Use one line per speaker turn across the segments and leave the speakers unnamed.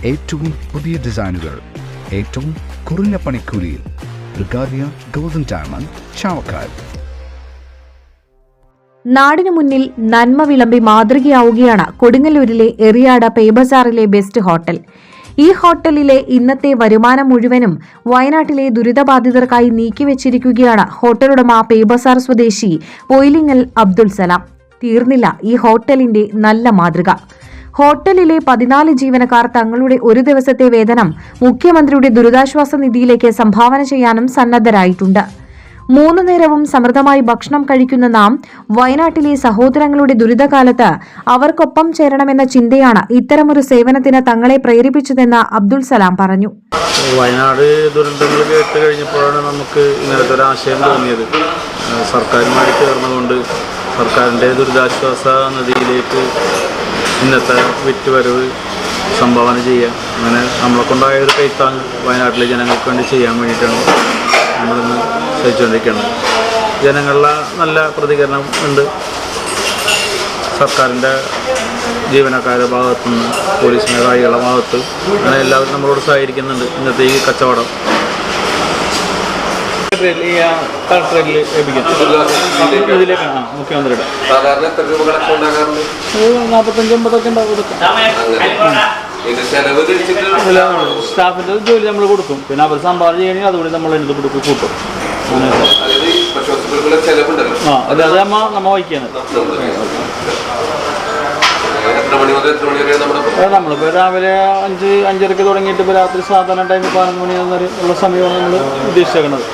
ഏറ്റവും പുതിയ ഡിസൈനുകൾ ഏറ്റവും കുറഞ്ഞ പണിക്കൂലിയിൽ ബ്രിഗാദിയ ഗോൾഡൻ ഡയമണ്ട് ചാവക്കാട്.
നാടിനു മുന്നിൽ നന്മ വിളമ്പി മാതൃകയാവുകയാണ് കൊടുങ്ങല്ലൂരിലെ എറിയാട് പേബസാറിലെ ബെസ്റ്റ് ഹോട്ടൽ. ഈ ഹോട്ടലിലെ ഇന്നത്തെ വരുമാനം മുഴുവനും വയനാട്ടിലെ ദുരിതബാധിതർക്കായി നീക്കിവെച്ചിരിക്കുകയാണ് ഹോട്ടലുടമ പേബസാർ സ്വദേശി പൊയിലിങ്ങൽ അബ്ദുൽ സലാം. തീർന്നില്ല ഈ ഹോട്ടലിന്റെ നല്ല മാതൃക. ഹോട്ടലിലെ 14 ജീവനക്കാർ തങ്ങളുടെ ഒരു ദിവസത്തെ വേതനം മുഖ്യമന്ത്രിയുടെ ദുരിതാശ്വാസ നിധിയിലേക്ക് സംഭാവന ചെയ്യാനും സന്നദ്ധരായിട്ടുണ്ട്. 3 നേരവും സമൃദ്ധമായി ഭക്ഷണം കഴിക്കുന്ന നാം വയനാട്ടിലെ സഹോദരങ്ങളുടെ ദുരിതകാലത്ത് അവർക്കൊപ്പം ചേരണമെന്ന ചിന്തയാണ് ഇത്തരമൊരു സേവനത്തിന് തങ്ങളെ പ്രേരിപ്പിച്ചതെന്ന് അബ്ദുൽ സലാം പറഞ്ഞു.
വയനാട് ദുരന്തങ്ങൾ കേട്ട് കഴിഞ്ഞപ്പോഴാണ് നമുക്ക് ഇങ്ങനത്തെ ഒരു ആശയം തോന്നിയത്. സർക്കാരുമായി ചേർന്നുകൊണ്ട് സർക്കാരിൻ്റെ ദുരിതാശ്വാസ നിധിയിലേക്ക് ഇന്നത്തെ വിറ്റുവരവ് സംഭാവന ചെയ്യാം. അങ്ങനെ നമ്മളെ കൊണ്ടായ ഒരു കൈത്താങ് വയനാട്ടിലെ ജനങ്ങൾക്ക് വേണ്ടി ചെയ്യാൻ വേണ്ടിയിട്ടാണ് നമ്മളിന്ന് ശ്രമിച്ചുകൊണ്ടിരിക്കുന്നത്. ജനങ്ങളുടെ നല്ല പ്രതികരണം ഉണ്ട്. സർക്കാരിൻ്റെ ജീവനക്കാരുടെ ഭാഗത്തുനിന്ന് പോലീസിൻ്റെ കായികളുടെ ഭാഗത്ത് അങ്ങനെ എല്ലാവരും നമ്മളോട് സഹകരിക്കുന്നുണ്ട്. ഇന്നത്തെ ഈ കച്ചവടം കളക്ടറേറ്റിൽ ഇതിലേക്കാണ് മുഖ്യമന്ത്രിയുടെ 45-50 ഉണ്ടാവും. സ്റ്റാഫിൻ്റെ ജോലി നമ്മൾ കൊടുക്കും. പിന്നെ അവർ സംഭാവന ചെയ്യണമെങ്കിൽ അതുകൂടി നമ്മൾ എടുത്ത് കൊടുക്കും കൂട്ടും. അതായത് നമ്മ വഹിക്കാണ്. നമ്മളിപ്പോൾ രാവിലെ 5-5:30 തുടങ്ങിയിട്ട് ഇപ്പോൾ രാത്രി സാധാരണ ടൈമിൽ 11 മണി ഉള്ള സമയമാണ് നമ്മൾ ഉദ്ദേശിക്കുന്നത്.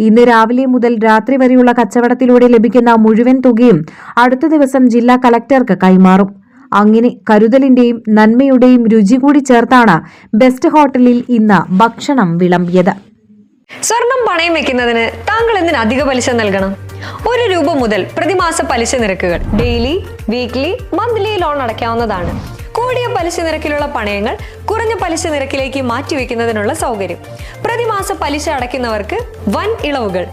ഇന്ന് രാവിലെ മുതൽ രാത്രി വരെയുള്ള കച്ചവടത്തിലൂടെ ലഭിക്കുന്ന മുഴുവൻ തുകയും അടുത്ത ദിവസം ജില്ലാ കളക്ടർക്ക് കൈമാറും. അങ്ങനെ കരുതലിന്റെയും നന്മയുടെയും രുചി കൂടി ചേർത്താണ് ബെസ്റ്റ് ഹോട്ടലിൽ ഇന്ന് ഭക്ഷണം വിളമ്പിയത്.
സ്വർണം പണയം വെക്കുന്നതിന് താങ്കൾ എന്തിന് അധിക പലിശ നൽകണം? 1 രൂപ മുതൽ പ്രതിമാസ പലിശ നിരക്കുകൾ ഡെയിലി, വീക്ക്ലി, മന്ത്ലി ലോൺ അടയ്ക്കാവുന്നതാണ്. കൂടിയ പലിശ നിരക്കിലുള്ള പണയങ്ങൾ കുറഞ്ഞ പലിശ നിരക്കിലേക്ക് മാറ്റിവെക്കുന്നതിനുള്ള സൗകര്യം. പ്രതിമാസ പലിശ അടയ്ക്കുന്നവർക്ക് വൻ ഇളവുകൾ.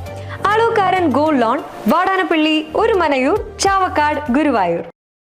Alukkaran gold loan, Vadanappally, Orumanayur, Chavakkad, Guruvayur.